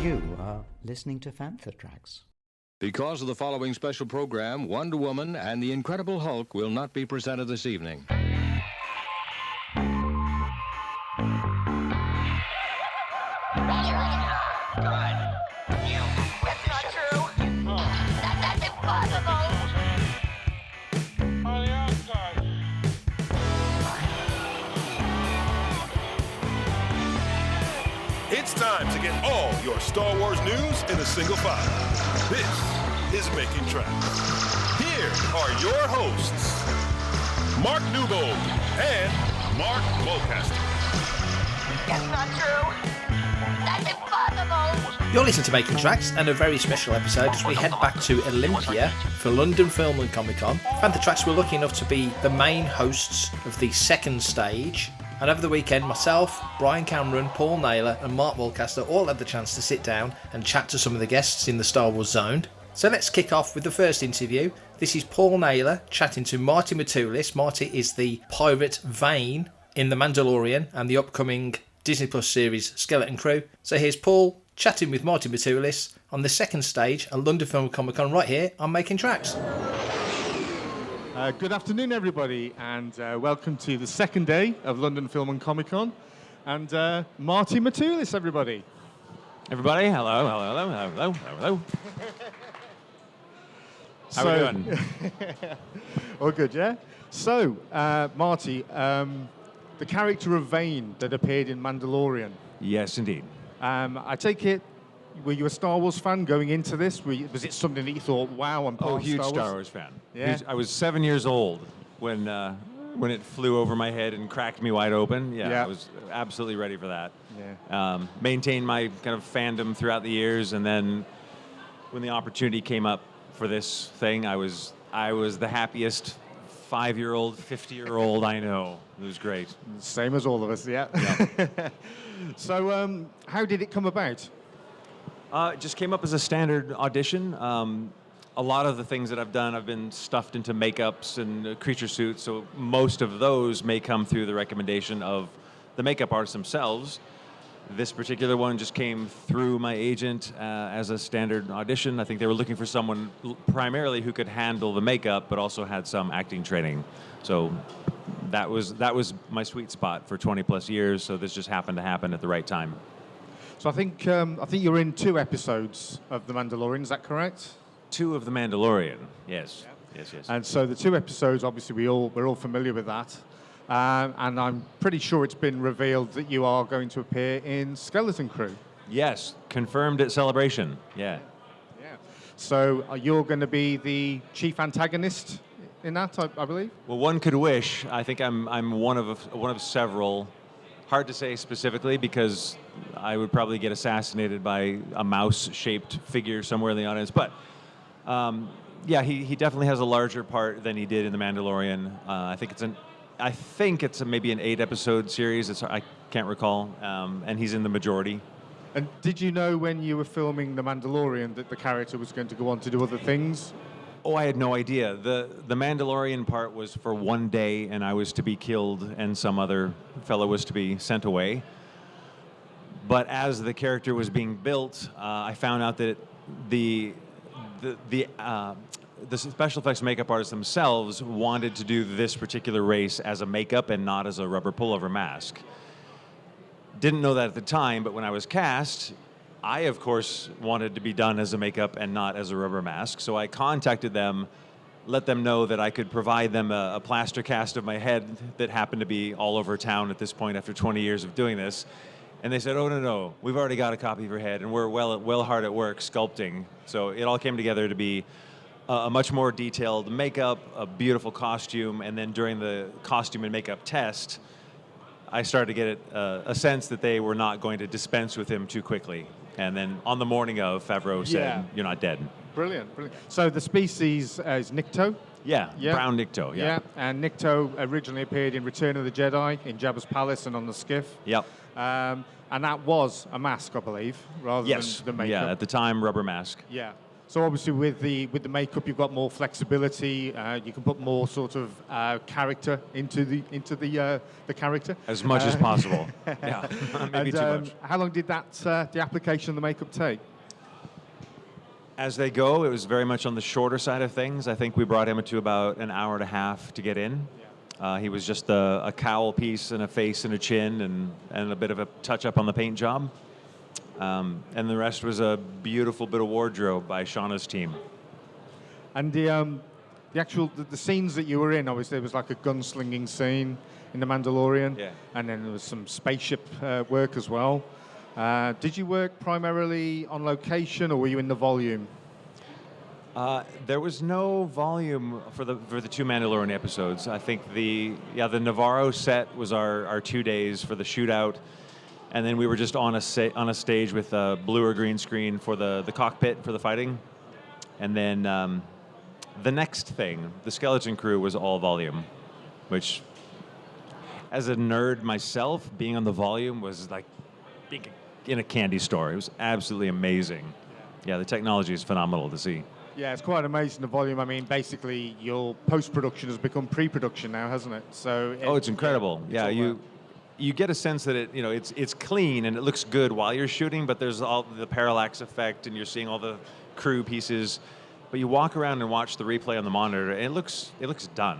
You are listening to Fantha Tracks. Because of the following special program, Wonder Woman and the Incredible Hulk will not be presented this evening. It's time to get all your Star Wars news in a single file. This is Making Tracks. Here are your hosts, Mark Newbold and Mark Mulcaster. It's not true. That's impossible. You're listening to Making Tracks, and a very special episode as we head back to Olympia for London Film and Comic Con. Fantha Tracks were lucky enough to be the main hosts of the second stage. And over the weekend, myself, Brian Cameron, Paul Naylor and Mark Mulcaster all had the chance to sit down and chat to some of the guests in the Star Wars zone. So let's kick off with the first interview. This is Paul Naylor chatting to Marti Matulis. Marti is the pirate Vane in The Mandalorian and the upcoming Disney Plus series Skeleton Crew. So here's Paul chatting with Marti Matulis on the second stage at London Film and Comic Con right here on Making Tracks. Good afternoon, everybody, and welcome to the second day of London Film and Comic Con. And Marti Matulis, everybody. Everybody, hello. How are we doing? All good, yeah? So, Marti, the character of Vane that appeared in Mandalorian. Yes, indeed. I take it, were you a Star Wars fan going into this? Was it something that you thought, wow, I'm part of huge Star Wars? Star Wars fan. Yeah. I was 7 years old when it flew over my head and cracked me wide open. Yeah. I was absolutely ready for that. Yeah. Maintained my kind of fandom throughout the years, and then when the opportunity came up for this thing, I was the happiest 5-year-old, 50-year-old I know. It was great. Same as all of us, yeah. Yep. So, how did it come about? It just came up as a standard audition. A lot of the things that I've done, I've been stuffed into makeups and creature suits, so most of those may come through the recommendation of the makeup artists themselves. This particular one just came through my agent as a standard audition. I think they were looking for someone primarily who could handle the makeup, but also had some acting training. So that was my sweet spot for 20 plus years, so this just happened to happen at the right time. So I think you're in 2 episodes of The Mandalorian, is that correct? 2 of The Mandalorian, yes. Yeah. Yes. And so the 2 episodes, obviously we're all familiar with that. And I'm pretty sure it's been revealed that you are going to appear in Skeleton Crew. Yes, confirmed at Celebration, yeah. Yeah. So you're going to be the chief antagonist in that, I believe? Well, one could wish. I think I'm one of several. Hard to say specifically because I would probably get assassinated by a mouse-shaped figure somewhere in the audience. But yeah, he definitely has a larger part than he did in The Mandalorian. I think it's maybe an 8-episode series. I can't recall, and he's in the majority. And did you know when you were filming The Mandalorian that the character was going to go on to do other things? Oh, I had no idea. The Mandalorian part was for 1 day, and I was to be killed, and some other fellow was to be sent away. But as the character was being built, I found out that the special effects makeup artists themselves wanted to do this particular race as a makeup and not as a rubber pullover mask. Didn't know that at the time, but when I was cast, I, of course, wanted to be done as a makeup and not as a rubber mask. So I contacted them, let them know that I could provide them a plaster cast of my head that happened to be all over town at this point after 20 years of doing this. And they said, oh, no, we've already got a copy of your head, and we're well hard at work sculpting. So it all came together to be a much more detailed makeup, a beautiful costume, and then during the costume and makeup test, I started to get a sense that they were not going to dispense with him too quickly. And then on the morning of, Favreau said, you're not dead. Brilliant. So the species is Nikto? Yeah, brown Nikto, yeah. And Nikto originally appeared in Return of the Jedi, in Jabba's palace and on the skiff. Yep. And that was a mask, I believe, rather than the makeup. Yeah, at the time, rubber mask. Yeah. So obviously with the makeup, you've got more flexibility. You can put more sort of character into the character. As much as possible. Yeah, maybe too much. How long did the application of the makeup take? As they go, it was very much on the shorter side of things. I think we brought him to about an hour and a half to get in. He was just a cowl piece and a face and a chin and a bit of a touch-up on the paint job. And the rest was a beautiful bit of wardrobe by Shauna's team. And the actual scenes that you were in, obviously there was like a gunslinging scene in The Mandalorian, and then there was some spaceship work as well. Did you work primarily on location, or were you in the volume? There was no volume for the 2 Mandalorian episodes. I think the Navarro set was our 2 days for the shootout. And then we were just on a stage with a blue or green screen for the cockpit for the fighting. And then the next thing, the Skeleton Crew, was all volume, which, as a nerd myself, being on the volume was like being in a candy store. It was absolutely amazing. Yeah, the technology is phenomenal to see. Yeah, it's quite amazing, the volume. I mean, basically, your post-production has become pre-production now, hasn't it? So it's incredible. Yeah, you get a sense that it's clean and it looks good while you're shooting, but there's all the parallax effect and you're seeing all the crew pieces. But you walk around and watch the replay on the monitor, and it looks done.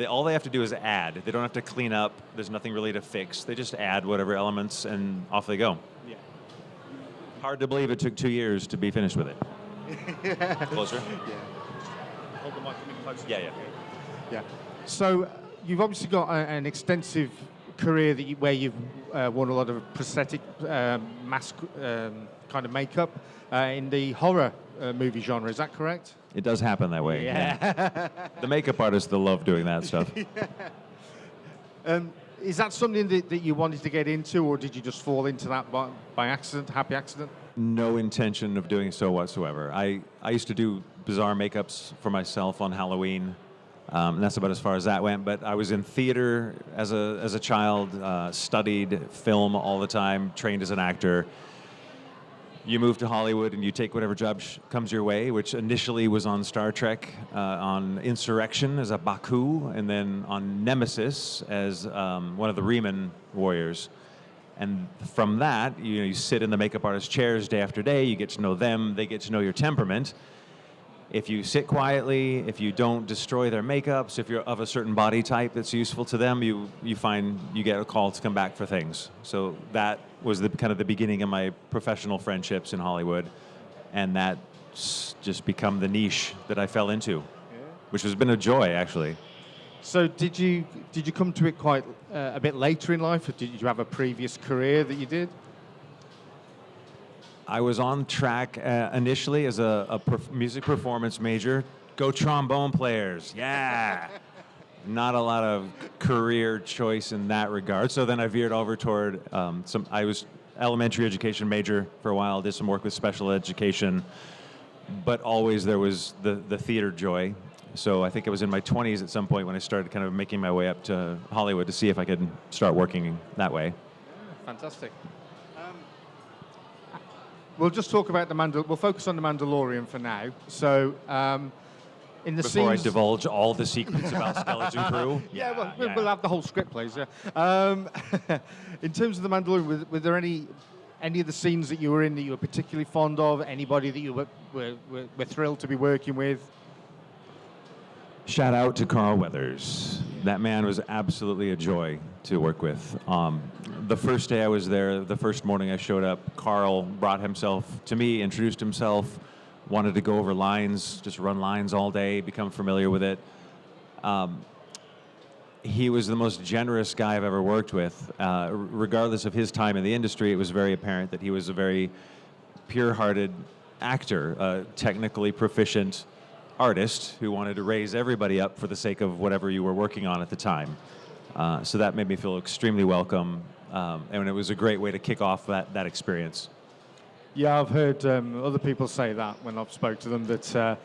All they have to do is add. They don't have to clean up. There's nothing really to fix. They just add whatever elements, and off they go. Yeah. Hard to believe it took 2 years to be finished with it. Closer? Yeah. Hold the mic closer. Yeah. So you've obviously got an extensive career where you've worn a lot of prosthetic mask kind of makeup in the horror movie genre. Is that correct? It does happen that way. Yeah. The makeup artists, they love doing that stuff. Is that something that you wanted to get into, or did you just fall into that by accident, happy accident? No intention of doing so whatsoever. I used to do bizarre makeups for myself on Halloween. And that's about as far as that went. But I was in theater as a child, studied film all the time, trained as an actor. You move to Hollywood and you take whatever job comes your way, which initially was on Star Trek, on Insurrection as a Baku, and then on Nemesis as one of the Riemann warriors. And from that, you sit in the makeup artist chairs day after day. You get to know them. They get to know your temperament. If you sit quietly, if you don't destroy their makeups, if you're of a certain body type that's useful to them, you find you get a call to come back for things. So that was the kind of the beginning of my professional friendships in Hollywood, and that's just become the niche that I fell into, which has been a joy, actually. So did you come to it quite a bit later in life, or did you have a previous career that you did? I was on track initially as a music performance major. Go trombone players, yeah. Not a lot of career choice in that regard. So then I veered over toward I was elementary education major for a while, did some work with special education, but always there was the theater joy. So I think it was in my 20s at some point when I started kind of making my way up to Hollywood to see if I could start working that way. Fantastic. We'll just talk about we'll focus on the Mandalorian for now. So, in the Before scenes... I divulge all the secrets about Skeleton Crew? We'll have the whole script, please. Yeah. In terms of the Mandalorian, were there any of the scenes that you were in that you were particularly fond of? Anybody that you were thrilled to be working with? Shout out to Carl Weathers. That man was absolutely a joy to work with. The first day I was there, the first morning I showed up, Carl brought himself to me, introduced himself, wanted to go over lines, just run lines all day, become familiar with it. He was the most generous guy I've ever worked with. Regardless of his time in the industry, it was very apparent that he was a very pure-hearted actor, a technically proficient artist who wanted to raise everybody up for the sake of whatever you were working on at the time. So that made me feel extremely welcome, and it was a great way to kick off that experience. Yeah, I've heard other people say that when I've spoke to them, that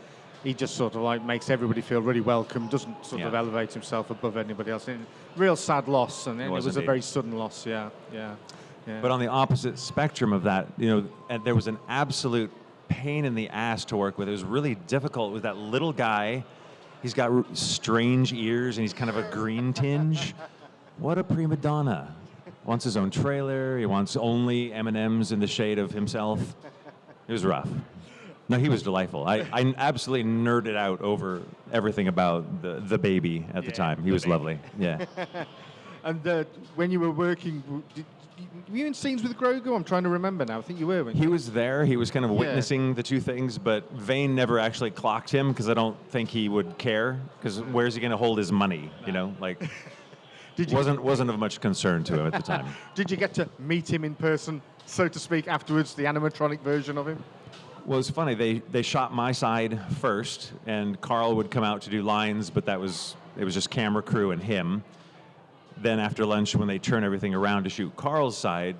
he just sort of like makes everybody feel really welcome, doesn't sort of elevate himself above anybody else. And real sad loss, and it was a very sudden loss, yeah. But on the opposite spectrum of that, and there was an absolute pain in the ass to work with. It was really difficult with that little guy. He's got strange ears, and he's kind of a green tinge. What a prima donna. Wants his own trailer. He wants only M&Ms in the shade of himself. It was rough. No, he was delightful. I absolutely nerded out over everything about the baby at the time. He was lovely. Yeah. And when you were working, were you in scenes with Grogu? I'm trying to remember now. I think you were. He was there. He was kind of witnessing the two things, but Vane never actually clocked him because I don't think he would care. Because where's he going to hold his money? You know, like wasn't of much concern to him at the time. Did you get to meet him in person, so to speak, afterwards? The animatronic version of him. Well, it's funny. They shot my side first, and Carl would come out to do lines, but it was just camera crew and him. Then after lunch, when they turn everything around to shoot Carl's side,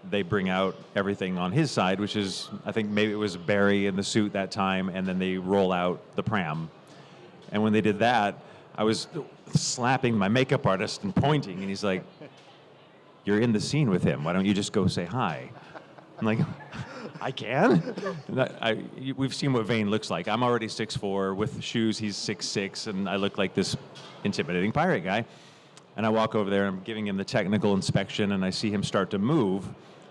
they bring out everything on his side, which is, I think maybe it was Barry in the suit that time, and then they roll out the pram. And when they did that, I was slapping my makeup artist and pointing, and he's like, "You're in the scene with him. Why don't you just go say hi?" I'm like, "I can?" We've seen what Vane looks like. I'm already 6'4". With shoes, he's 6'6", and I look like this intimidating pirate guy. And I walk over there, and I'm giving him the technical inspection, and I see him start to move.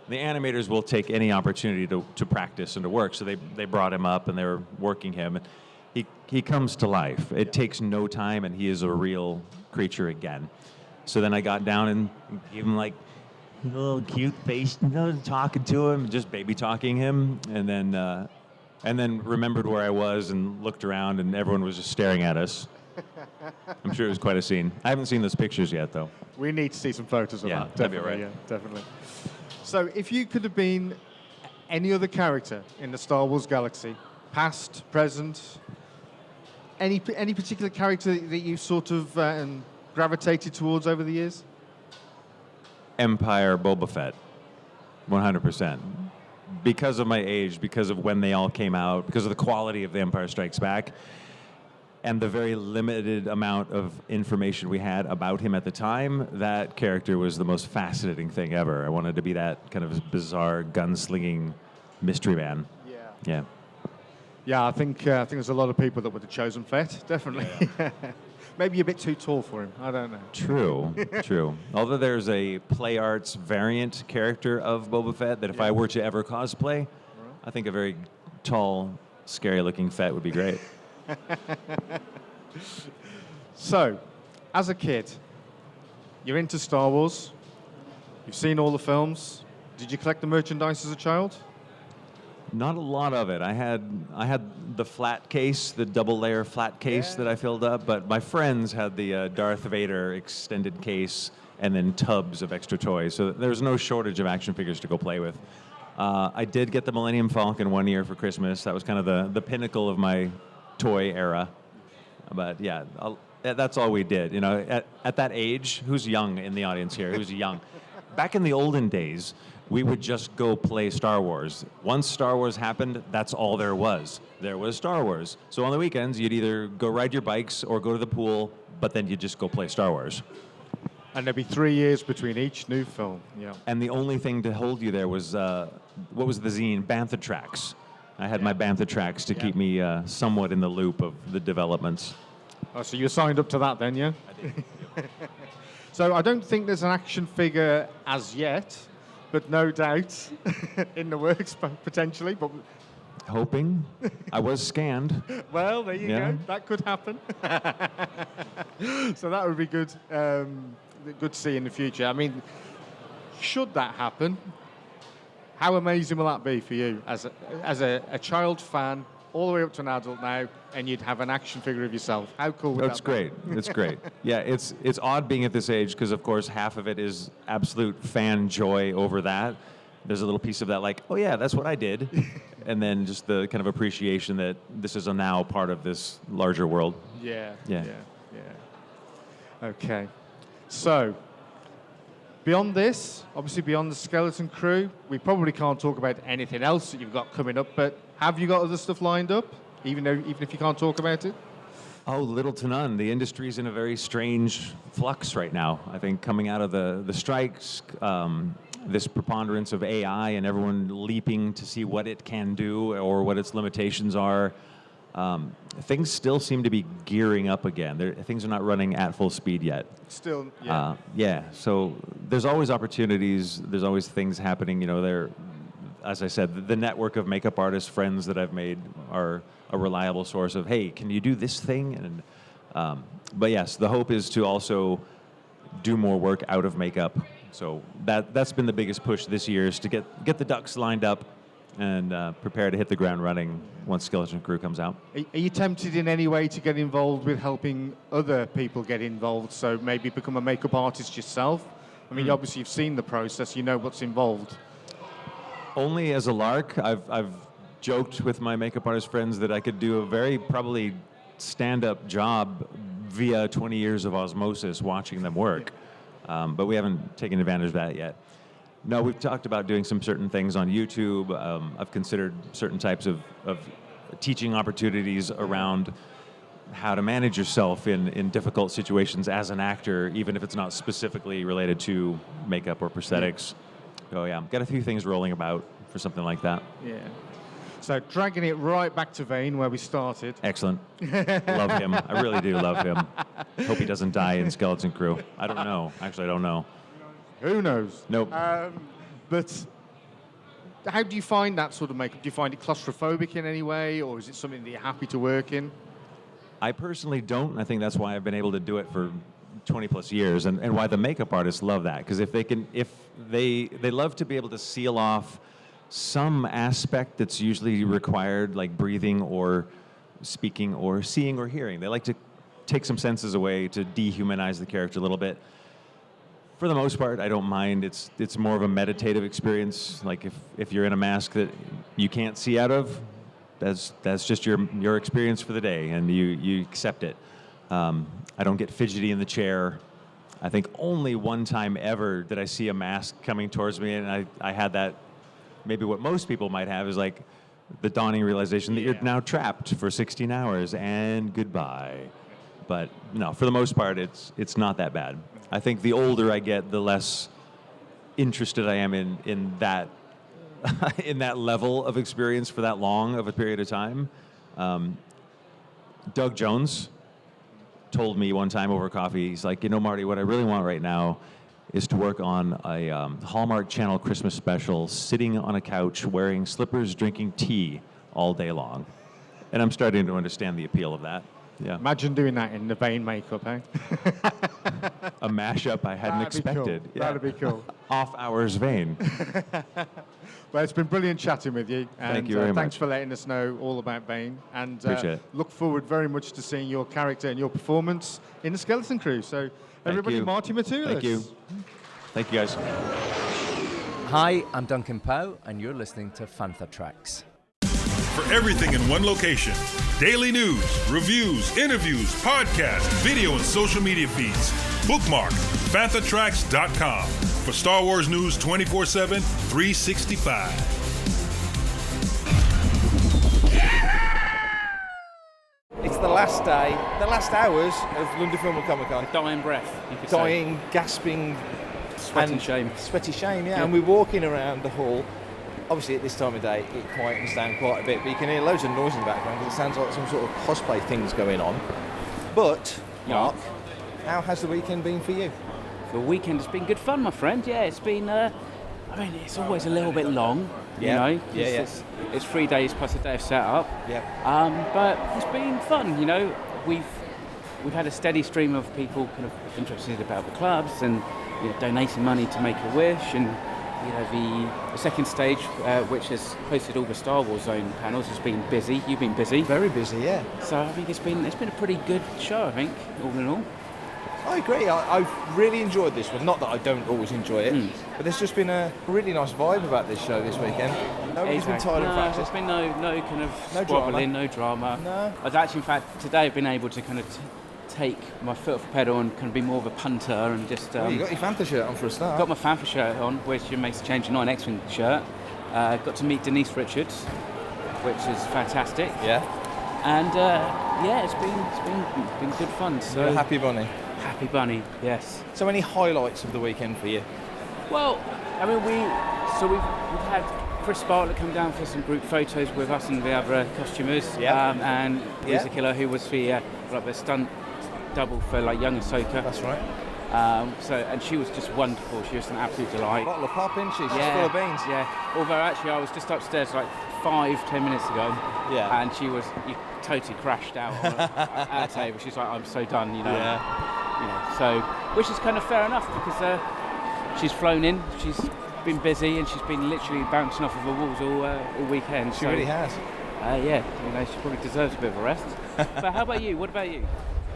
The animators will take any opportunity to practice and to work, so they brought him up, and they were working him. He comes to life. It takes no time, and he is a real creature again. So then I got down and gave him like a little cute face, talking to him, just baby talking him, and then remembered where I was and looked around, and everyone was just staring at us. I'm sure it was quite a scene. I haven't seen those pictures yet, though. We need to see some photos of that. That'd be right. Yeah, definitely. So, if you could have been any other character in the Star Wars galaxy, past, present, any particular character that you sort of gravitated towards over the years? Empire Boba Fett, 100%. Because of my age, because of when they all came out, because of the quality of The Empire Strikes Back, and the very limited amount of information we had about him at the time, that character was the most fascinating thing ever. I wanted to be that kind of bizarre, gunslinging mystery man. Yeah. Yeah, I think there's a lot of people that would have chosen Fett, definitely. Yeah. Maybe a bit too tall for him. I don't know. True. Although there's a Play Arts variant character of Boba Fett that if I were to ever cosplay, I think a very tall, scary-looking Fett would be great. So, as a kid, you're into Star Wars. You've seen all the films. Did you collect the merchandise as a child? Not a lot of it. I had the flat case, the double-layer flat case that I filled up, but my friends had the Darth Vader extended case and then tubs of extra toys. So there was no shortage of action figures to go play with. I did get the Millennium Falcon one year for Christmas. That was kind of the pinnacle of my toy era. But yeah, that's all we did. You know, at that age, who's young in the audience here? Who's young? Back in the olden days, we would just go play Star Wars. Once Star Wars happened, that's all there was. There was Star Wars. So on the weekends, you'd either go ride your bikes or go to the pool, but then you'd just go play Star Wars. And there'd be 3 years between each new film. Yeah. And the only thing to hold you there was, what was the zine? Fantha Tracks. I had my Fantha Tracks to keep me somewhat in the loop of the developments. Oh, so you signed up to that then, yeah? I did. So I don't think there's an action figure as yet, but no doubt in the works potentially. But hoping. I was scanned. Well, there you go. That could happen. So that would be good. Good to see in the future. I mean, should that happen, how amazing will that be for you as a child fan, all the way up to an adult now, and you'd have an action figure of yourself? How cool would that be? That's great. It's great. Yeah, it's odd being at this age because, of course, half of it is absolute fan joy over that. There's a little piece of that like, oh, yeah, that's what I did. And then just the kind of appreciation that this is a now part of this larger world. Yeah. Yeah. Okay. So, beyond this, obviously beyond the Skeleton Crew, we probably can't talk about anything else that you've got coming up, but have you got other stuff lined up, even if you can't talk about it? Oh, little to none. The industry's in a very strange flux right now. I think coming out of the strikes, this preponderance of AI and everyone leaping to see what it can do or what its limitations are, things still seem to be gearing up again. Things are not running at full speed yet. Still, yeah. So there's always opportunities. There's always things happening. As I said, the network of makeup artists, friends that I've made are a reliable source of, hey, can you do this thing? And but yes, the hope is to also do more work out of makeup. So that's been the biggest push this year, is to get the ducks lined up and prepare to hit the ground running once Skeleton Crew comes out. Are you tempted in any way to get involved with helping other people get involved? So maybe become a makeup artist yourself? I mean, obviously you've seen the process, you know what's involved. Only as a lark. I've joked with my makeup artist friends that I could do a very probably stand-up job via 20 years of osmosis watching them work. But we haven't taken advantage of that yet. No, we've talked about doing some certain things on YouTube. I've considered certain types of teaching opportunities around how to manage yourself in difficult situations as an actor, even if it's not specifically related to makeup or prosthetics. So yeah, got a few things rolling about for something like that. Yeah. So dragging it right back to Vane, where we started. Excellent. Love him. I really do love him. Hope he doesn't die in Skeleton Crew. I don't know. Actually, I don't know. Who knows? Nope. But how do you find that sort of makeup? Do you find it claustrophobic in any way, or is it something that you're happy to work in? I personally don't, and I think that's why I've been able to do it for 20 plus years, and why the makeup artists love that, because if they love to be able to seal off some aspect that's usually required, like breathing or speaking or seeing or hearing. They like to take some senses away to dehumanize the character a little bit. For the most part, I don't mind. It's more of a meditative experience. Like if you're in a mask that you can't see out of, that's just your experience for the day, and you accept it. I don't get fidgety in the chair. I think only one time ever did I see a mask coming towards me, and I had that, maybe what most people might have is like the dawning realization that you're now trapped for 16 hours and goodbye. But no, for the most part, it's not that bad. I think the older I get, the less interested I am in that in that level of experience for that long of a period of time. Doug Jones told me one time over coffee, he's like, Marty, what I really want right now is to work on a Hallmark Channel Christmas special, sitting on a couch, wearing slippers, drinking tea all day long. And I'm starting to understand the appeal of that. Yeah. Imagine doing that in the Vane makeup, eh? A mashup I hadn't expected. Cool. Yeah. That'd be cool. Off hours Vane. Well, it's been brilliant chatting with you. And thank you very much. Thanks for letting us know all about Vane. And appreciate it. Look forward very much to seeing your character and your performance in the Skeleton Crew. So, everybody, Marti Matulis. Thank you. Thank you, guys. Hi, I'm Duncan Poe, and you're listening to Fantha Tracks. For everything in one location, daily news, reviews, interviews, podcasts, video, and social media feeds, bookmark FanthaTracks.com for Star Wars news 24/7, 365. It's the last day, the last hours of London Film and Comic Con. Dying breath, you could Dying, say. gasping. Sweaty shame. Sweaty shame, yeah. And we're walking around the hall. Obviously, at this time of day, it quietens down quite a bit, but you can hear loads of noise in the background because it sounds like some sort of cosplay things going on. But, Mark, how has the weekend been for you? The weekend has been good fun, my friend. Yeah, it's been, it's always a little bit long, you know. It's 3 days plus a day of setup. Yeah. But it's been fun, We've had a steady stream of people kind of interested about the clubs and donating money to Make-A-Wish, and the second stage, which has hosted all the Star Wars Zone panels, has been busy. You've been busy. Very busy, yeah. So I think it's been a pretty good show, I think, all in all. I agree. I've really enjoyed this one. Not that I don't always enjoy it, but there's just been a really nice vibe about this show this weekend. Nobody's been tired of practice. There's been no kind of squabbling, no drama. No. I was actually, in fact, today I've been able to kind of take my foot off the pedal and kind of be more of a punter and just... you got your Fantha shirt on for a start. Got my Fantha shirt on, which makes a change to 9 X-Wing shirt. Got to meet Denise Richards, which is fantastic. Yeah. And it's been good fun. So you're a happy bunny. Happy bunny, yes. So any highlights of the weekend for you? Well, I mean, we've had Chris Bartlett come down for some group photos with us and the other costumers, and Lisa Killer, who was the stunt double for young Ahsoka. That's right. And she was just wonderful. She was an absolute delight. Bottle of pop, isn't she? She's full of beans. Yeah. Although actually, I was just upstairs 5-10 minutes ago. Yeah. And she totally crashed out on our table. She's like, I'm so done, you know. Yeah. You know. So, which is kind of fair enough because she's flown in. She's been busy and she's been literally bouncing off of the walls all weekend. She really has. Yeah. You know, she probably deserves a bit of a rest. But how about you? What about you?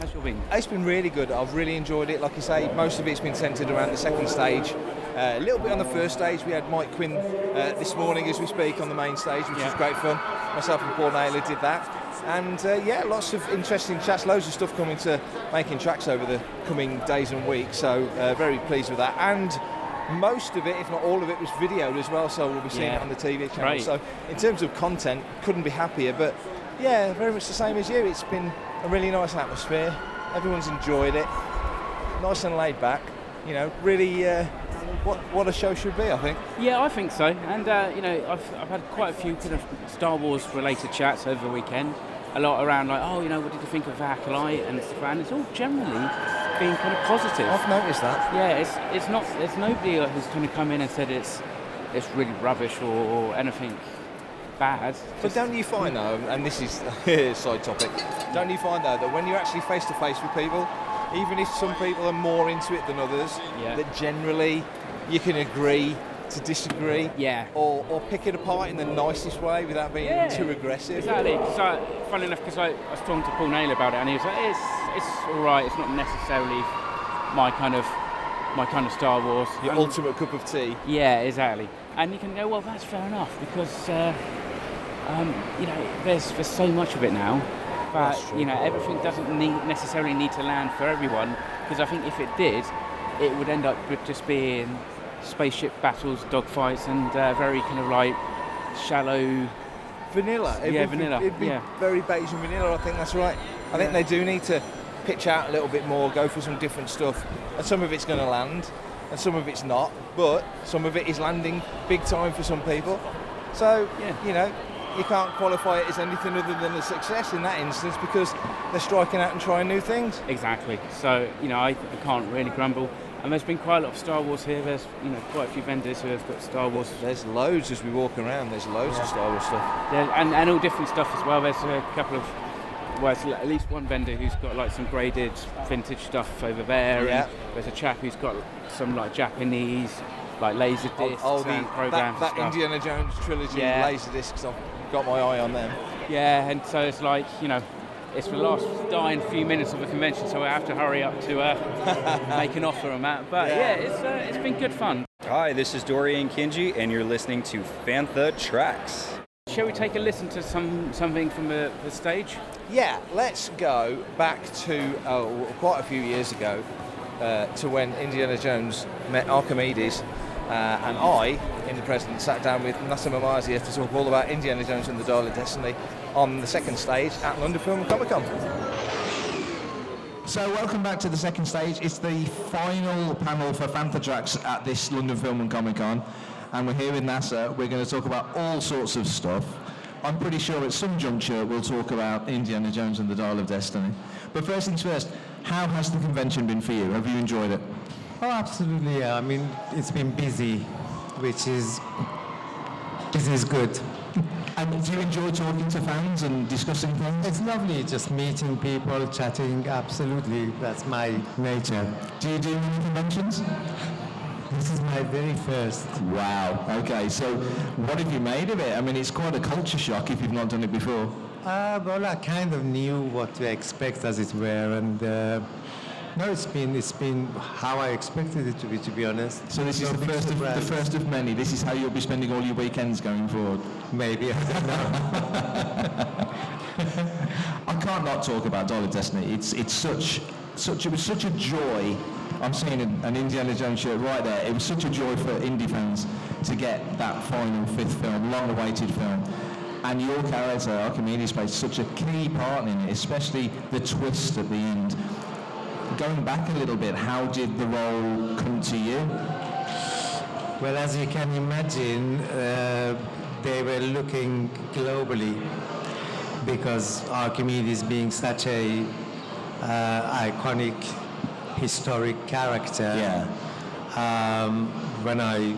How's your been? It's been really good. I've really enjoyed it. Like you say, most of it's been centred around the second stage. A little bit on the first stage. We had Mike Quinn this morning as we speak on the main stage, which was great fun. Myself and Paul Naylor did that. And lots of interesting chats, loads of stuff coming to Making Tracks over the coming days and weeks. So very pleased with that. And most of it, if not all of it, was videoed as well. So we'll be seeing it on the TV channel. Right. So in terms of content, couldn't be happier. But yeah, very much the same as you. It's been a really nice atmosphere. Everyone's enjoyed it. Nice and laid back. You know, really what a show should be, I think. Yeah, I think so. And I've had quite a few kind of Star Wars related chats over the weekend. A lot around what did you think of Acolyte and stuff, and it's all generally been kind of positive. I've noticed that. Yeah, it's not. There's nobody who's kind of come in and said it's really rubbish or anything bad. But don't you find though, and this is a side topic, don't you find though that when you're actually face to face with people, even if some people are more into it than others, that generally you can agree to disagree, or pick it apart in the nicest way without being too aggressive. Exactly. So, funny enough, because I was talking to Paul Naylor about it, and he was like, "It's all right. It's not necessarily my kind of Star Wars." Your ultimate cup of tea. Yeah, exactly. And you can go, well, that's fair enough because there's so much of it now. But everything doesn't necessarily need to land for everyone. Because I think if it did, it would end up with just being spaceship battles, dogfights, and very kind of shallow. Vanilla. Vanilla. It'd be very beige and vanilla. I think that's right. I think they do need to pitch out a little bit more, go for some different stuff, and some of it's going to land, and some of it's not. But some of it is landing big time for some people. So you can't qualify it as anything other than a success in that instance because they're striking out and trying new things. Exactly. So I can't really grumble. And there's been quite a lot of Star Wars here. There's quite a few vendors who have got Star Wars. There's loads as we walk around. There's loads of Star Wars stuff. Yeah, and all different stuff as well. There's a couple of, it's at least one vendor who's got some graded vintage stuff over there. Yeah. And there's a chap who's got some Japanese laser discs and programs. That Indiana Jones trilogy laser discs. I've got my eye on them. Yeah, and so it's it's the last dying few minutes of the convention, so I have to hurry up to make an offer on that. But it's been good fun. Hi, this is Dorian Kinji, and you're listening to Fantha Tracks. Shall we take a listen to something from the stage? Yeah, let's go back to quite a few years ago to when Indiana Jones met Archimedes. And I, in the present, sat down with Nasser Memazia to talk all about Indiana Jones and the Dial of Destiny on the second stage at London Film and Comic Con. So welcome back to the second stage. It's the final panel for Fantha Tracks at this London Film and Comic Con. And we're here with Nasser. We're going to talk about all sorts of stuff. I'm pretty sure at some juncture we'll talk about Indiana Jones and the Dial of Destiny. But first things first, how has the convention been for you? Have you enjoyed it? Oh, absolutely, yeah. I mean, it's been busy, which is good. And do you enjoy talking to fans and discussing things? It's lovely, just meeting people, chatting, absolutely. That's my nature. Do you do many conventions? This is my very first. Wow, okay, so what have you made of it? I mean, it's quite a culture shock if you've not done it before. Well, I kind of knew what to expect, as it were, and no, it's been how I expected it to be honest. So this is the first of many. This is how you'll be spending all your weekends going forward. Maybe, I don't know. I can't not talk about Dial of Destiny. It was such a joy. I'm seeing an Indiana Jones shirt right there. It was such a joy for indie fans to get that final fifth film, long-awaited film. And your character, Archimedes, plays such a key part in it, especially the twist at the end. Going back a little bit, how did the role come to you? Well, as you can imagine, they were looking globally because Archimedes being such a iconic historic character. When I,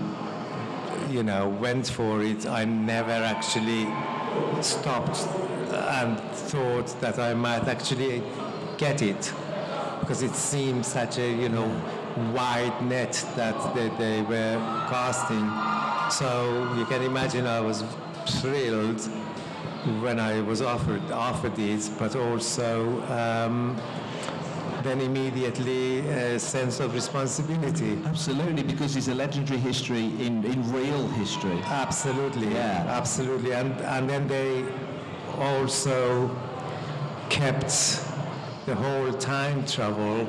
went for it, I never actually stopped and thought that I might actually get it, because it seemed such a, wide net that they were casting. So you can imagine I was thrilled when I was offered it, but also then immediately a sense of responsibility. Absolutely, because it's a legendary history in real history. Absolutely, absolutely. And then they also kept the whole time travel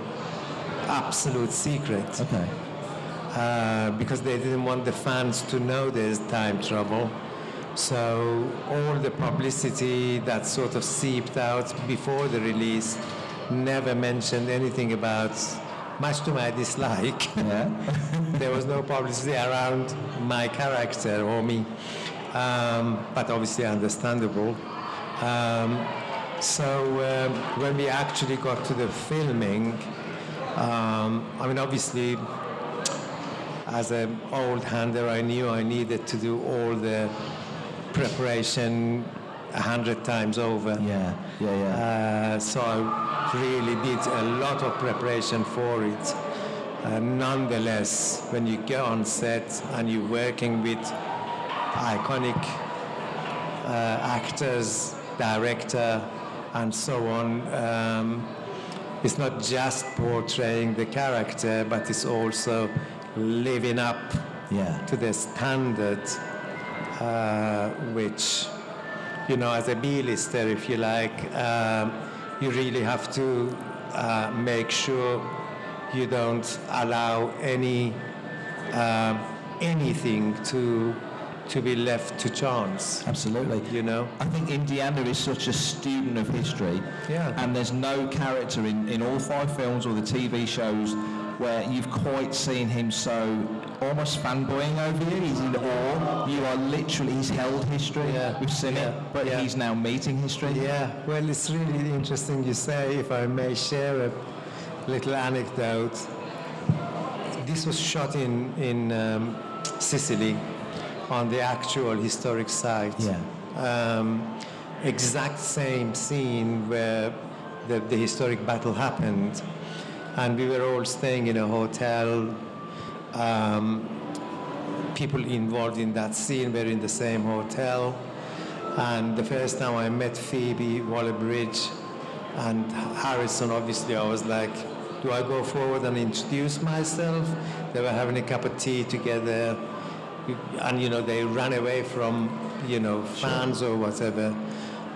absolute secret. Okay. Because they didn't want the fans to know there's time travel. So all the publicity that sort of seeped out before the release never mentioned anything about, much to my dislike. There was no publicity around my character or me, but obviously understandable. So when we actually got to the filming, obviously, as an old-hander, I knew I needed to do all the preparation 100 times over. So I really did a lot of preparation for it. Nonetheless, when you go on set and you're working with iconic actors, director, and so on, it's not just portraying the character, but it's also living up to the standard, which, as a B-lister, if you like, you really have to make sure you don't allow anything to be left to chance. Absolutely. I think Indiana is such a student of history. And there's no character in all 5 films or the TV shows where you've quite seen him so almost fanboying over you. He's in awe. You are literally, he's held history. We've seen it, but he's now meeting history. Well, it's really interesting you say, if I may share a little anecdote. This was shot in Sicily, on the actual historic site. Exact same scene where the historic battle happened. And we were all staying in a hotel. People involved in that scene were in the same hotel. And the first time I met Phoebe Waller-Bridge and Harrison, obviously I was like, do I go forward and introduce myself? They were having a cup of tea together. And, they ran away from, fans or whatever.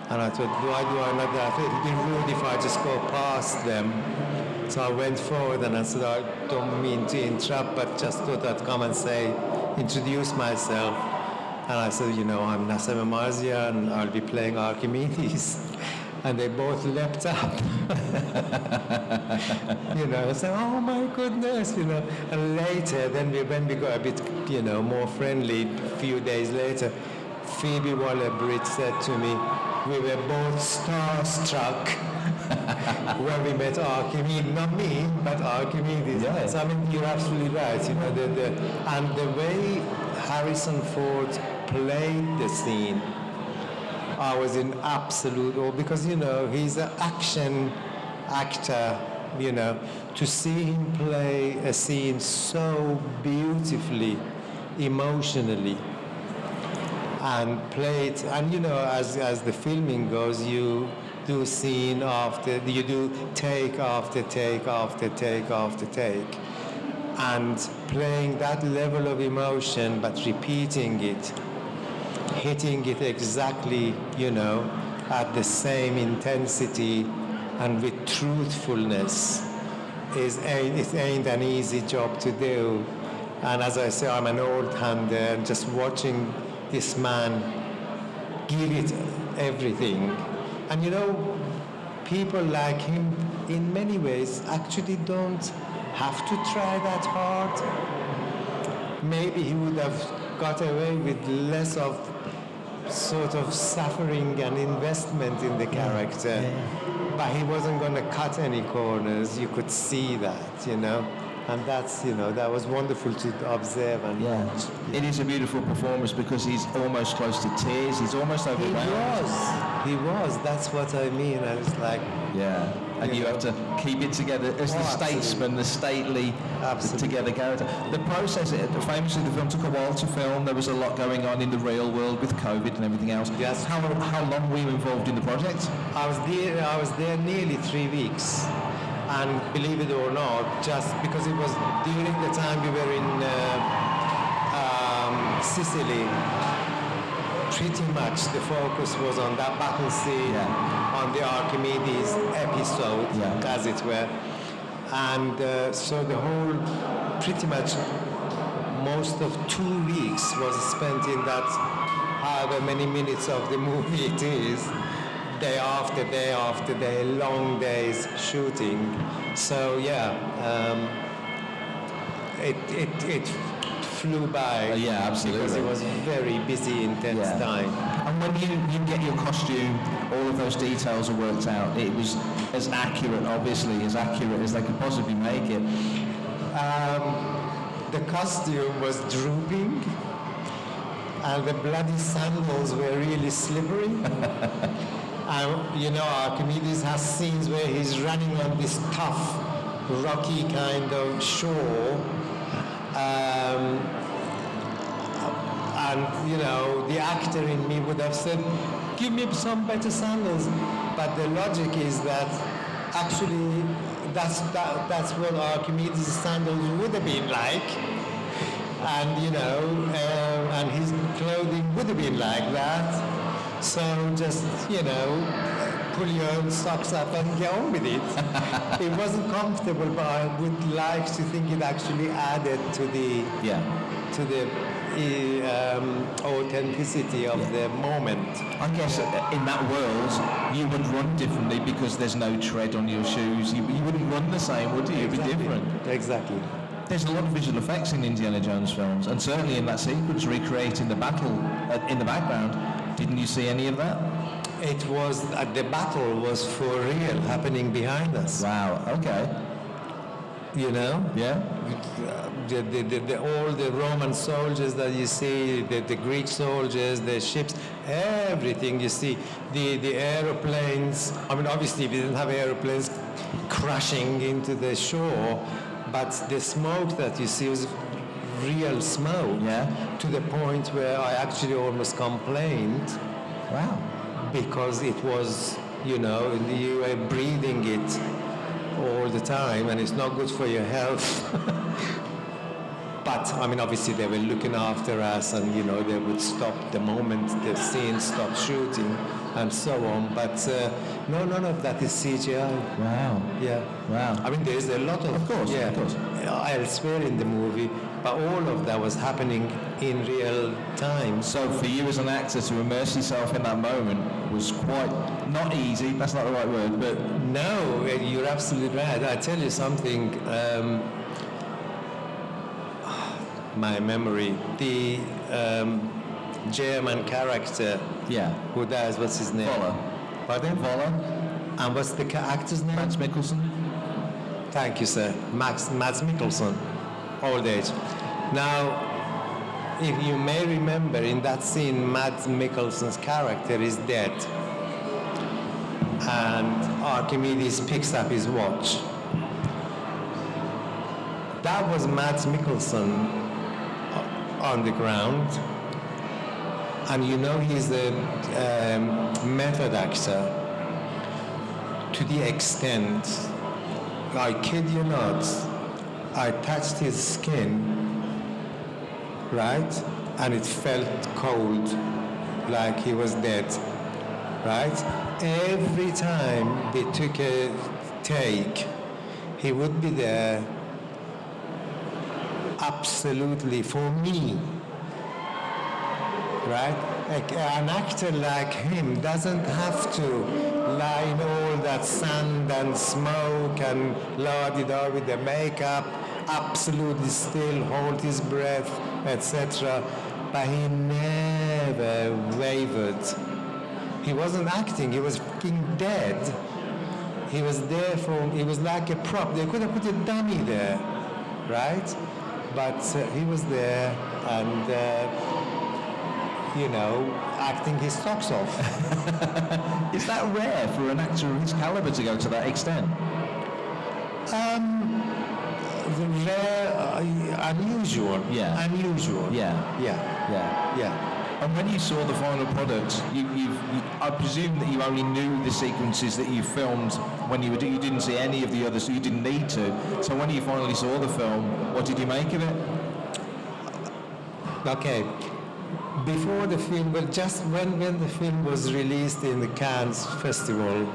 And I thought, do I not? I thought it'd be rude if I just go past them. So I went forward and I said, I don't mean to interrupt, but just thought I'd come and introduce myself. And I said, I'm Nasser Memazia and I'll be playing Archimedes. And they both leapt up. I said, oh my goodness, And later, then when we got a bit, more friendly, a few days later, Phoebe Waller-Bridge said to me, we were both starstruck when we met Archimedes. Not me, but Archimedes. So, you're absolutely right. And the way Harrison Ford played the scene, I was in absolute awe, because, he's an action actor, to see him play a scene so beautifully, emotionally, and play it, and, as the filming goes, you do scene after, you do take after take after take after take, and playing that level of emotion, but repeating it, hitting it exactly, at the same intensity and with truthfulness it ain't an easy job to do. And as I say, I'm an old-hander, and just watching this man give it everything. And people like him, in many ways, actually don't have to try that hard. maybe he would have got away with less of sort of suffering and investment in the character. But he wasn't going to cut any corners. You could see that, you know. And that's, you know, that was wonderful to observe and watch. It is a beautiful performance because he's almost close to tears. He's almost overwhelmed. He was. That's what I mean. I was like... Yeah. And you have to keep it together as the statesman, the stately, together character. The process, famously, the film took a while to film. There was a lot going on in the real world with COVID and everything else. Yes. How long were you involved in the project? I was there nearly 3 weeks. And believe it or not, just because it was during the time we were in Sicily, pretty much the focus was on that battle scene, on the Archimedes episode, as it were. And so the whole, pretty much most of 2 weeks was spent in that however many minutes of the movie it is. Day after day, long days shooting. So it flew by. Absolutely. Because it was very busy, intense time. And when you get your costume, all of those details are worked out. It was as accurate, obviously, as accurate as they could possibly make it. The costume was drooping, and the bloody sandals were really slippery. You know, Archimedes has scenes where he's running on this tough, rocky kind of shore. And, you know, the actor in me would have said, give me some better sandals. But the logic is that actually that's what Archimedes' sandals would have been like. And, you know, and his clothing would have been like that. So just, you know, pull your own socks up and get on with it. It wasn't comfortable, but I would like to think it actually added to the authenticity of the moment. I guess in that world, you would run differently because there's no tread on your shoes. You wouldn't run the same, would you? It'd be different. Exactly. There's a lot of visual effects in Indiana Jones films, and certainly in that sequence recreating the battle in the background. Didn't you see any of that? It was, the battle was for real, happening behind us. Wow, okay. You know? Yeah. All the Roman soldiers that you see, the Greek soldiers, the ships, everything you see. The aeroplanes, I mean, obviously we didn't have aeroplanes crashing into the shore, but the smoke that you see was real smoke, to the point where I actually almost complained. Wow. Because it was, you know, you were breathing it all the time, and it's not good for your health. But, I mean, obviously they were looking after us, and, you know, they would stop the moment the scene stopped shooting, and so on. But no, none of that is CGI. Wow. Yeah. Wow. I mean, there's a lot of course, elsewhere in the movie, but all of that was happening in real time. So for you as an actor to immerse yourself in that moment was quite not easy. That's not the right word, but no, you're absolutely right. I tell you something. My memory, the German character, who dies, what's his name? Voller. Pardon? Voller. And what's the actor's name? Mads Mikkelsen. Thank you, sir. Mads Mikkelsen, old age. Now, if you may remember, in that scene, Mads Mikkelsen's character is dead, and Archimedes picks up his watch. That was Mads Mikkelsen on the ground, and you know he's a method actor to the extent, I kid you not, I touched his skin, right, and it felt cold, like he was dead, right? Every time they took a take, he would be there absolutely for me, right? An actor like him doesn't have to lie in all that sand and smoke and la-di-da with the makeup absolutely still, hold his breath, etc. But he never wavered. He wasn't acting, he was fucking dead. He was there he was like a prop. They could have put a dummy there, right? But he was there and, acting his socks off. Is that rare for an actor of his caliber to go to that extent? Rare, unusual. Yeah. Unusual. Yeah. And when you saw the final product, I presume that you only knew the sequences that you filmed when you didn't see any of the others, so you didn't need to. So when you finally saw the film, what did you make of it? Okay. Before the film, well, just when the film was released in the Cannes Festival,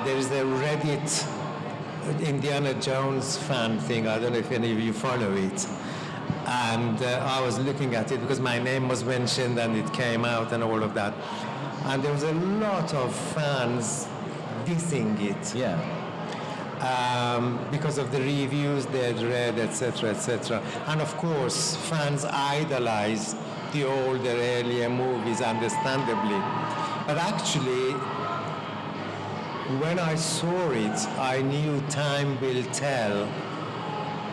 there is a Reddit Indiana Jones fan thing. I don't know if any of you follow it. And I was looking at it because my name was mentioned and it came out and all of that. And there was a lot of fans dissing it. Yeah. Because of the reviews they'd read, etc., etc. And of course, fans idolize the older, earlier movies, understandably. But actually, when I saw it, I knew time will tell,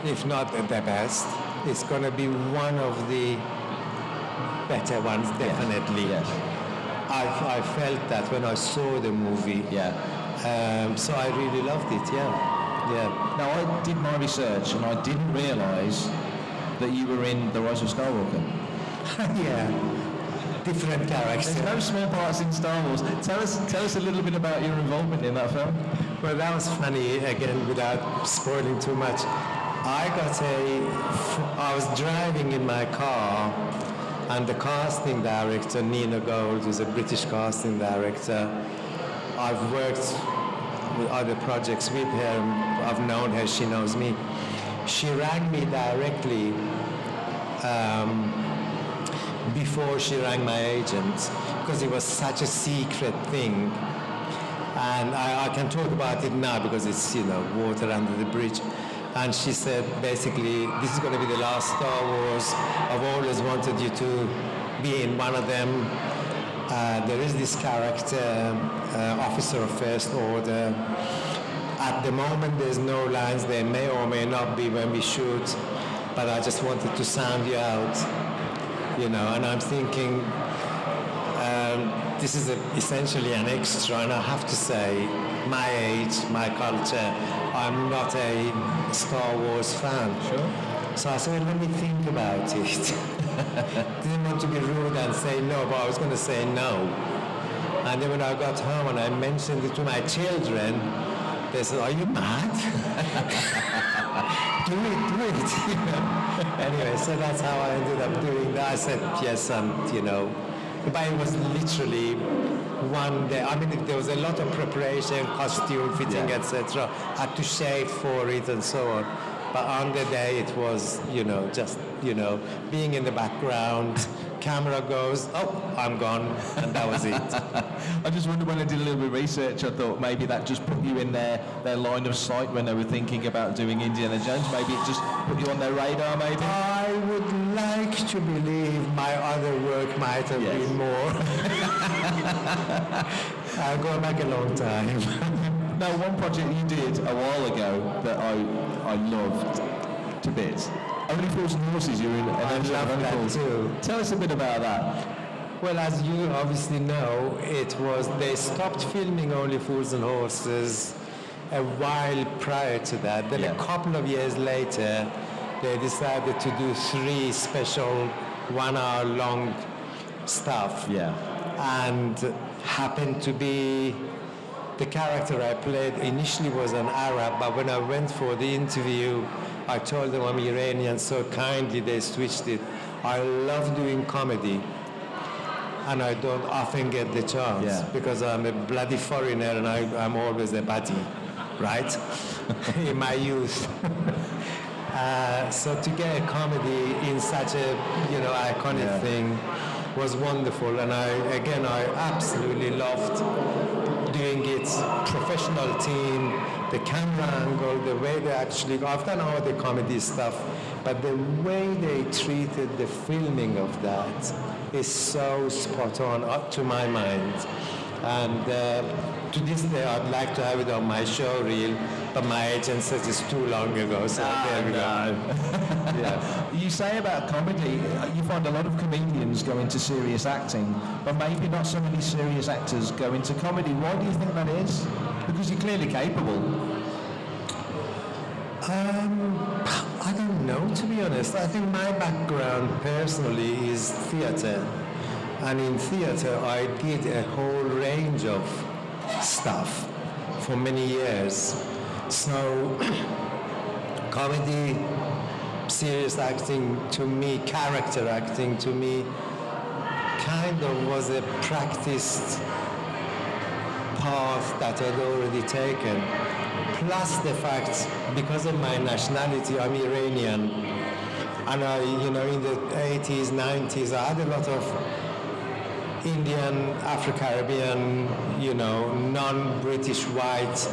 if not the best. It's going to be one of the better ones, definitely. Yes. I felt that when I saw the movie. Yeah. So I really loved it, yeah. Now, I did my research and I didn't realise that you were in The Rise of Skywalker. Yeah. Different characters. There's no small parts in Star Wars. Tell us a little bit about your involvement in that film. Well, that was funny, again, without spoiling too much. I was driving in my car, and the casting director, Nina Gold, who's a British casting director, I've worked with other projects with her, I've known her, she knows me. She rang me directly before she rang my agent, because it was such a secret thing. And I can talk about it now because it's, water under the bridge. And she said, basically, this is going to be the last Star Wars. I've always wanted you to be in one of them. There is this character, Officer of First Order. At the moment, there's no lines. There may or may not be when we shoot. But I just wanted to sound you out, And I'm thinking, this is essentially an extra. And I have to say, my age, my culture, I'm not a Star Wars fan. Sure. So I said, let me think about it. Didn't want to be rude and say no, but I was going to say no. And then when I got home and I mentioned it to my children, they said, are you mad? do it. Anyway, so that's how I ended up doing that. I said, yes, but it was literally one day. I mean, there was a lot of preparation, costume fitting, etc. I had to shave for it and so on. But on the day, it was, just, being in the background. Camera goes, oh, I'm gone, and that was it. I just wondered, when I did a little bit of research, I thought maybe that just put you in their line of sight when they were thinking about doing Indiana Jones. Maybe it just put you on their radar, maybe? I would like to believe my other work might have been more. I'll go back a long time. Now, one project you did a while ago that I loved to bits. Only Fools and Horses, you were in. I love that too. Tell us a bit about that. Well, as you obviously know, they stopped filming Only Fools and Horses a while prior to that. Then a couple of years later, they decided to do 3 special 1-hour-long stuff. Yeah. And happened to be the character I played initially was an Arab, but when I went for the interview, I told them I'm Iranian, so kindly they switched it. I love doing comedy, and I don't often get the chance because I'm a bloody foreigner and I'm always a baddie, right? In my youth. So to get a comedy in such a iconic thing was wonderful, and I absolutely loved doing it. Professional team, the camera angle, the way they actually, I've done all the comedy stuff, but the way they treated the filming of that is so spot on, up to my mind. And to this day, I'd like to have it on my show reel, but my agent says it's too long ago, so there we go. Yeah. You say about comedy, you find a lot of comedians go into serious acting, but maybe not so many serious actors go into comedy. Why do you think that is? Because you're clearly capable. I don't know, to be honest. I think my background personally is theatre. And in theatre, I did a whole range of stuff for many years. So comedy, serious acting to me, character acting to me, kind of was a practiced path that I'd already taken. Plus the fact, because of my nationality, I'm Iranian. And I, in the 80s, 90s, I had a lot of Indian, Afro-Caribbean, non-British white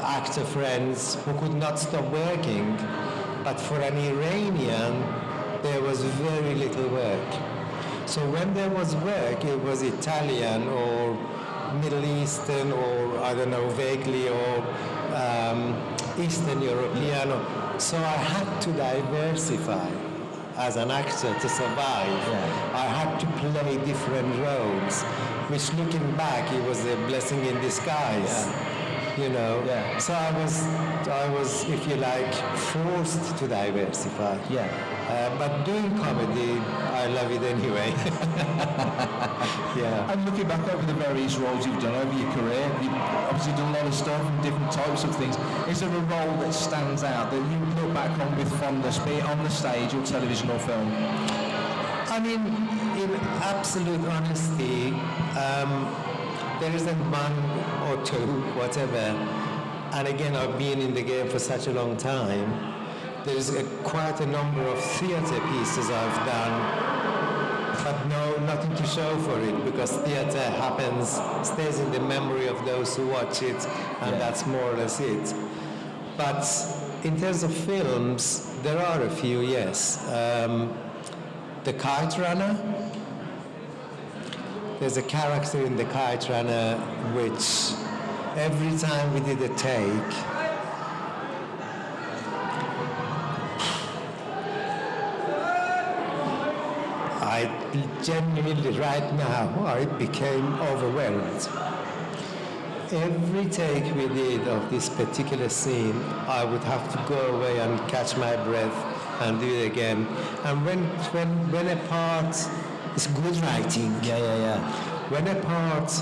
actor friends who could not stop working. But for an Iranian, there was very little work. So when there was work, it was Italian or Middle Eastern or, I don't know, vaguely, or Eastern European. So I had to diversify as an actor to survive. Yeah. I had to play different roles, which looking back, it was a blessing in disguise. Yeah. Yeah. So I was, if you like, forced to diversify. Yeah. But doing comedy, I love it anyway. Yeah. And looking back over the various roles you've done over your career, you've obviously done a lot of stuff and different types of things. Is there a role that stands out that you look back on with fondness, be it on the stage or television or film? I mean, in absolute honesty, there isn't one or two, whatever. And again, I've been in the game for such a long time. There's quite a number of theatre pieces I've done, but nothing to show for it, because theatre stays in the memory of those who watch it, and that's more or less it. But in terms of films, there are a few, yes. The Kite Runner. There's a character in The Kite Runner which every time we did a take, I genuinely, right now, I became overwhelmed. Every take we did of this particular scene, I would have to go away and catch my breath and do it again. And when a part is good writing, when a part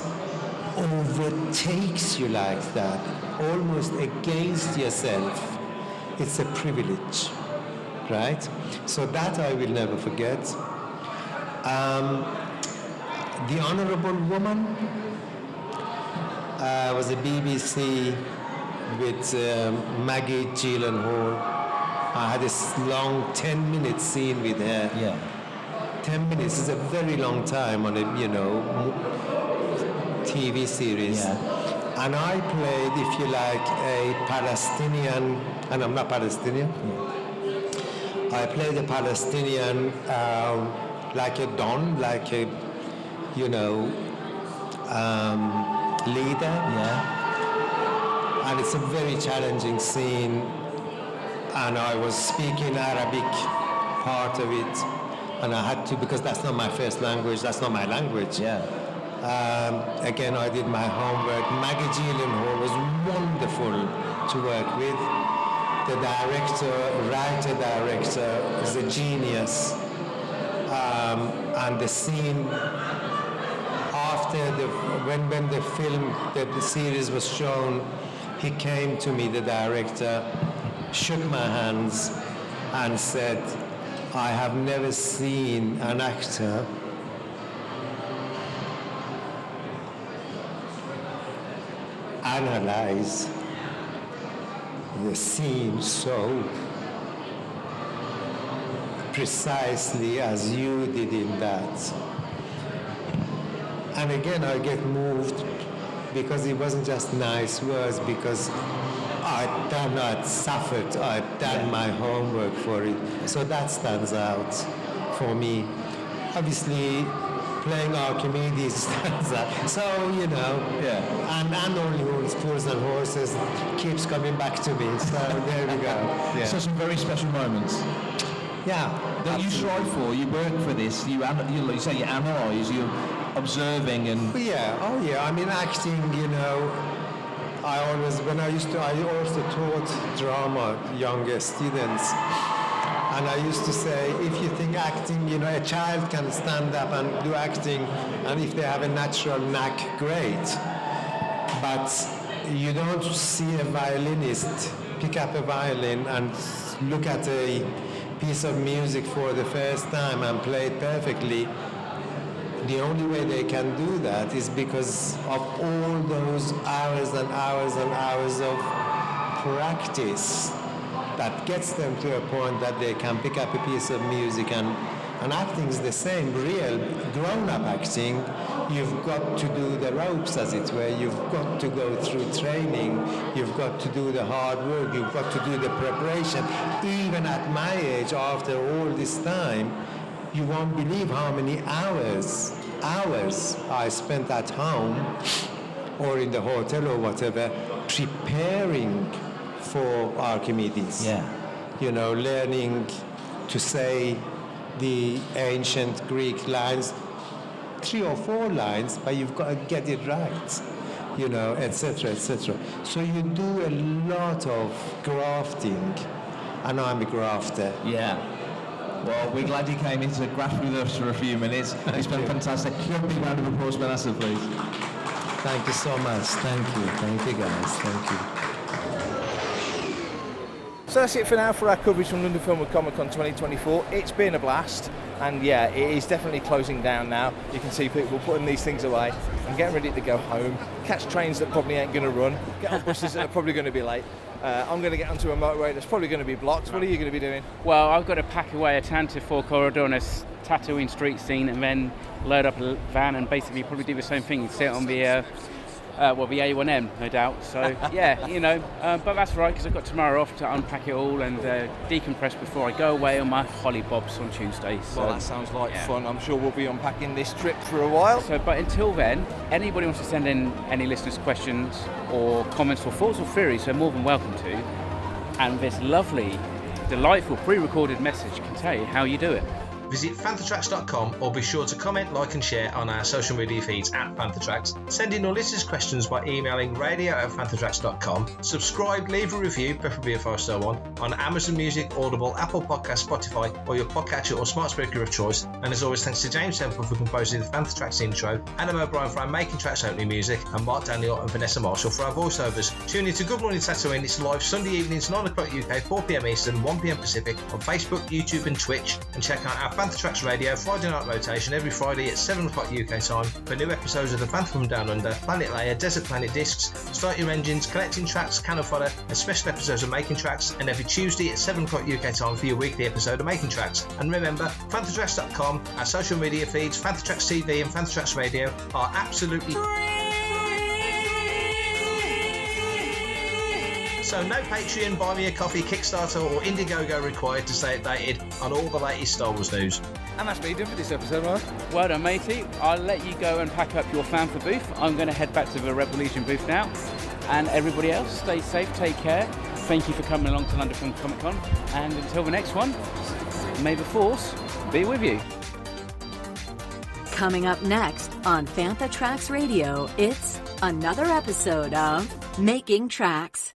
overtakes you like that, almost against yourself, it's a privilege, right? So that I will never forget. The Honourable Woman was a BBC with Maggie Gyllenhaal. I had this long 10-minute scene with her. Yeah. 10 minutes is a very long time on a, TV series. Yeah. And I played, if you like, a Palestinian, and I'm not Palestinian. Yeah. I played a Palestinian like a Don, like a, leader. Yeah. And it's a very challenging scene. And I was speaking Arabic part of it. And I had to, because that's not my first language, that's not my language. Yeah. Again, I did my homework. Maggie Gyllenhaal was wonderful to work with. The writer-director is a genius. And the scene after when the series was shown, he came to me, the director, shook my hands and said, I have never seen an actor analyze the scene so precisely as you did in that. And again, I get moved because it wasn't just nice words, because I've suffered. I've done my homework for it. So that stands out for me. Obviously, playing Archimedes stands out. So, and only Fools and Horses keeps coming back to me. So there we go. Yeah. So some very special moments. Yeah. That you strive for, you work for this, you say you analyse, you're observing and... I mean, acting, I also taught drama younger students. And I used to say, if you think acting, a child can stand up and do acting, and if they have a natural knack, great. But you don't see a violinist pick up a violin and look at a piece of music for the first time and play it perfectly. The only way they can do that is because of all those hours and hours and hours of practice that gets them to a point that they can pick up a piece of music. And acting is the same, real grown-up acting. You've got to do the ropes, as it were. You've got to go through training. You've got to do the hard work. You've got to do the preparation. Even at my age, after all this time, you won't believe how many hours I spent at home or in the hotel or whatever preparing for Archimedes. Learning to say the ancient Greek lines, 3 or 4 lines, but you've got to get it right, etc., etc. So you do a lot of grafting, and I'm a grafter. Yeah. Well, we're glad you came in to graft with us for a few minutes. It's been fantastic. Give a big round of applause for Nasser, please. Thank you so much. Thank you guys. Thank you. So that's it for now for our coverage from London Film and Comic Con 2024. It's been a blast, and it is definitely closing down now. You can see people putting these things away and getting ready to go home, catch trains that probably ain't going to run, get on buses that are probably going to be late. I'm going to get onto a motorway that's probably going to be blocked. What are you going to be doing? Well, I've got to pack away a Tantive 4 corridor on a Tatooine street scene, and then load up a van and basically probably do the same thing, sit on the the A1M, no doubt. So, but that's right, because I've got tomorrow off to unpack it all and decompress before I go away on my hollybobs on Tuesday. So, well, that sounds like fun. I'm sure we'll be unpacking this trip for a while. So, but until then, anybody wants to send in any listeners' questions or comments or thoughts or theories, they're more than welcome to. And this lovely, delightful pre-recorded message can tell you how you do it. Visit fanthatracks.com or be sure to comment, like and share on our social media feeds at Fantha Tracks. Send in your listeners' questions by emailing radio@fanthatracks.com. Subscribe, leave a review, preferably a 5-star one, on Amazon Music, Audible, Apple Podcasts, Spotify, or your podcatcher or smart speaker of choice. And as always, thanks to James Temple for composing the Fantha Tracks intro, Adam O'Brien for our Making Tracks opening music, and Mark Daniel and Vanessa Marshall for our voiceovers. Tune in to Good Morning Tatooine. It's live Sunday evenings, 9 o'clock UK, 4 p.m. Eastern, 1 p.m. Pacific on Facebook, YouTube and Twitch. And check out our Fantha Tracks Radio Friday night rotation every Friday at 7 o'clock UK time for new episodes of The Fantha from Down Under, Planet Leia, Desert Planet Discs, Start Your Engines, Collecting Tracks, Cannon Fodder, and special episodes of Making Tracks, and every Tuesday at 7 o'clock UK time for your weekly episode of Making Tracks. And remember, fanthatracks.com, our social media feeds, Fantha Tracks TV and Fantha Tracks Radio are absolutely so no Patreon, Buy Me a Coffee, Kickstarter or Indiegogo required to stay updated on all the latest Star Wars news. And that's what you're doing for this episode, Mark. Well done, matey. I'll let you go and pack up your Fantha booth. I'm going to head back to the Rebel Legion booth now. And everybody else, stay safe, take care. Thank you for coming along to London Film Comic Con. And until the next one, may the Force be with you. Coming up next on Fantha Tracks Radio, it's another episode of Making Tracks.